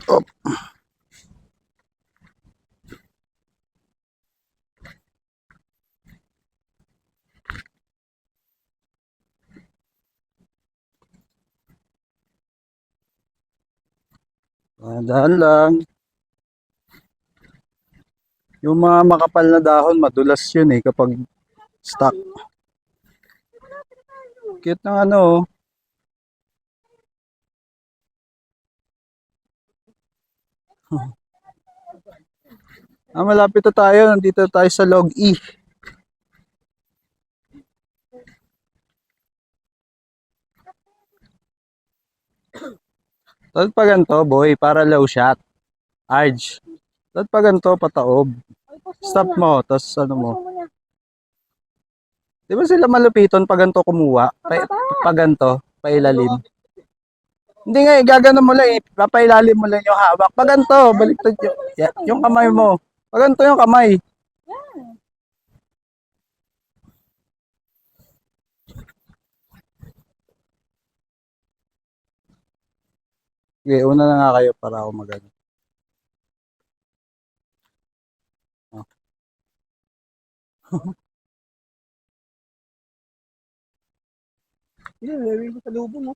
Op. Dahan lang. Yung mga makapal na dahon, madulas yun eh kapag stuck. Cute ng ano oh. Malapit na tayo. Nandito tayo sa Log E. Tapos pa ganito, boy, para low shot. Arge. Tapos pa ganito, pataob. Stop mo, tapos ano mo. Di ba sila malupiton pag ganito kumuha? Pa ganito, pailalim. Hindi nga, gagano mo lang eh. Papailalim mo lang yung hawak. Pag ganito, baliktad yung kamay mo. Pag ganito yung kamay. Okay, una na nga kayo para ako magano. Oh. Yeah, very sa lubong mo.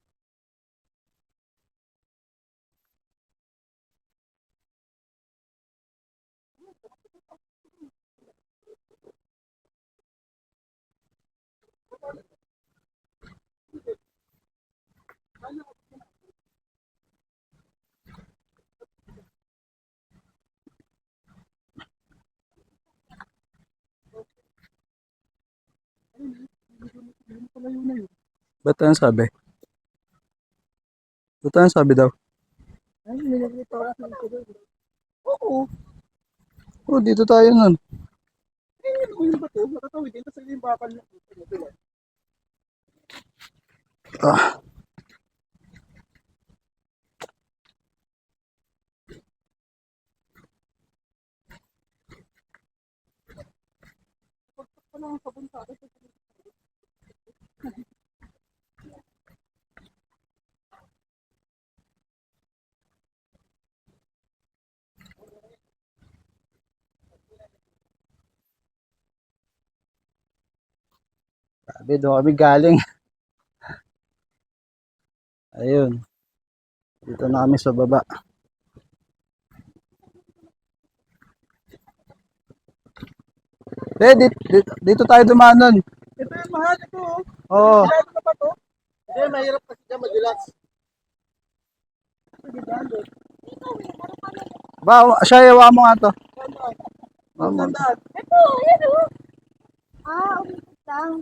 Ba't ang sabi? Ba't ang sabi daw? Ay, nilagito ako sa likod. Oo. Oo, dito tayo nun. Ay, nilagito ba ito? Nakatawid dito sa yung bakal na. Ah, sabi doon kami galing. Ayun. Dito na kami sa baba. Dito tayo dumanon. Ito yung mahal ito. Oo. Ito na ba to? Hindi, mahirap kasi dyan madulas. Ba, siya yawa mo nga to. Mama. Ito, yan o. Umikot lang.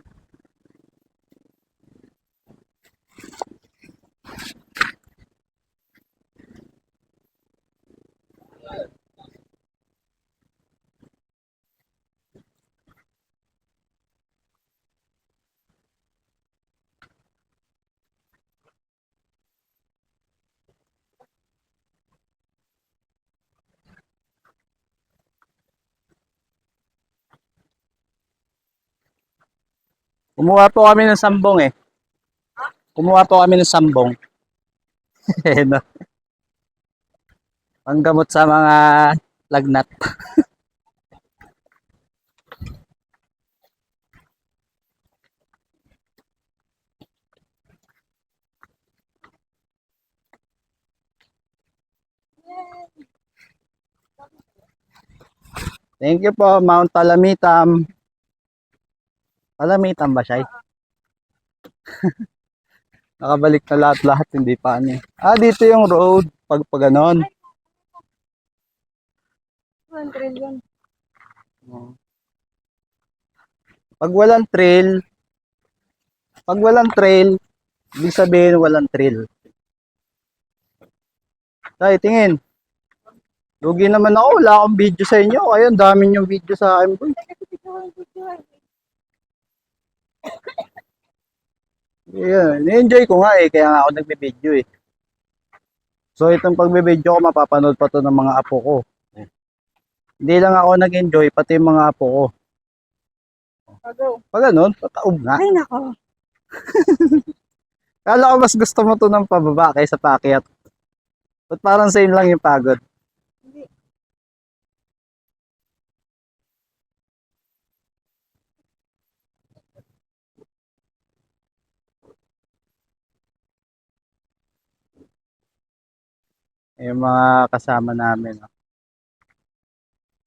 Kumuha po kami ng sambong eh. Kumuha po kami ng sambong. no? Panggamot sa mga lagnat. Thank you po, Mount Talamitam. Talamitam ba siya? Nakabalik na lahat-lahat, hindi pa ano. Dito yung road. Pag ganon. 100 yan. Pag walang trail, ibig sabihin walang trail. Tay, tingin. Lugi naman ako, wala akong video sa inyo. Kaya ang dami yung video sa akin. Boy. Yeah, ni-enjoy ko nga eh, kaya nga ako nagbe-video eh. So itong pagbe-video ko, mapapanood pa to ng mga apo ko. Hindi lang ako nag-enjoy, pati yung mga apo ko. Pag ganun, pataob nga. Ay, nako. Kala ko mas gusto mo to ng pababa kaysa paakyat. Ba't parang same lang yung pagod? Hindi. Yung mga kasama namin. Oh.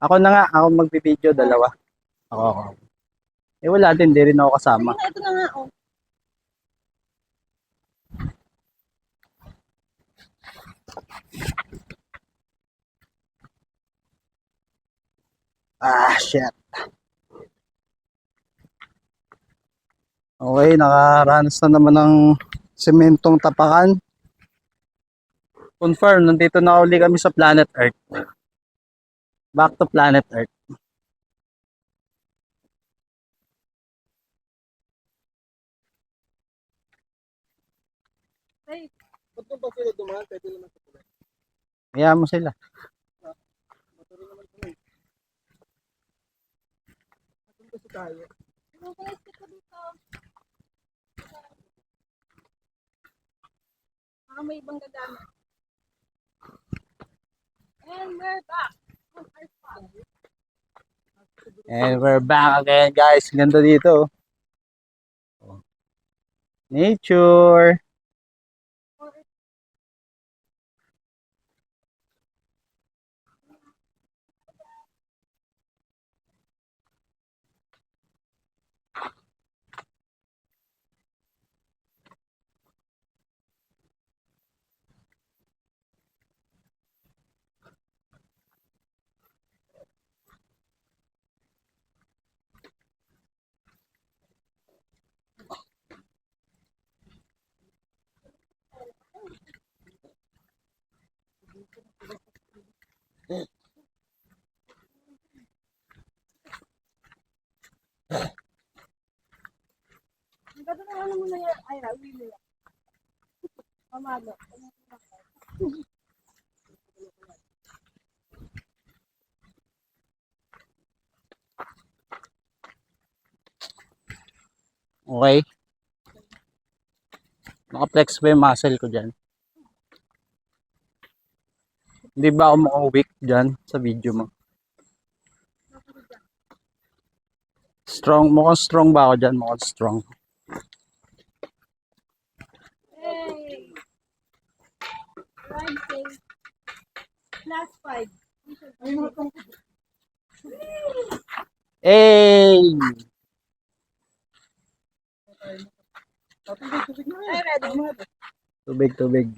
Ako na nga, ako magbibideo, dalawa. Ako. Eh wala din, di rin ako kasama. Ayun na, ito na nga, oh. Ah, shit. Okay, nakaranas na naman ng sementong tapakan. Confirm, nandito na uli kami sa planet Earth. Back to planet Earth. Ay, Kaya mo sila. makulit ko dito. May ibang gagamit. And we're back. On our spot. And we're back again, guys. Ganda dito. Nature. Ang ganda na ano mo na yan. Ay, uwi mo yan. Pamalo. Okay. Naka-flex ba yung muscle ko dyan? Hindi ba ako maka-weak dyan sa video mo? Strong, mukhang strong ba ako dyan? Mukhang strong. Hey! Ride safe. Class 5. Hey! Ay, ready. Tubig, tubig.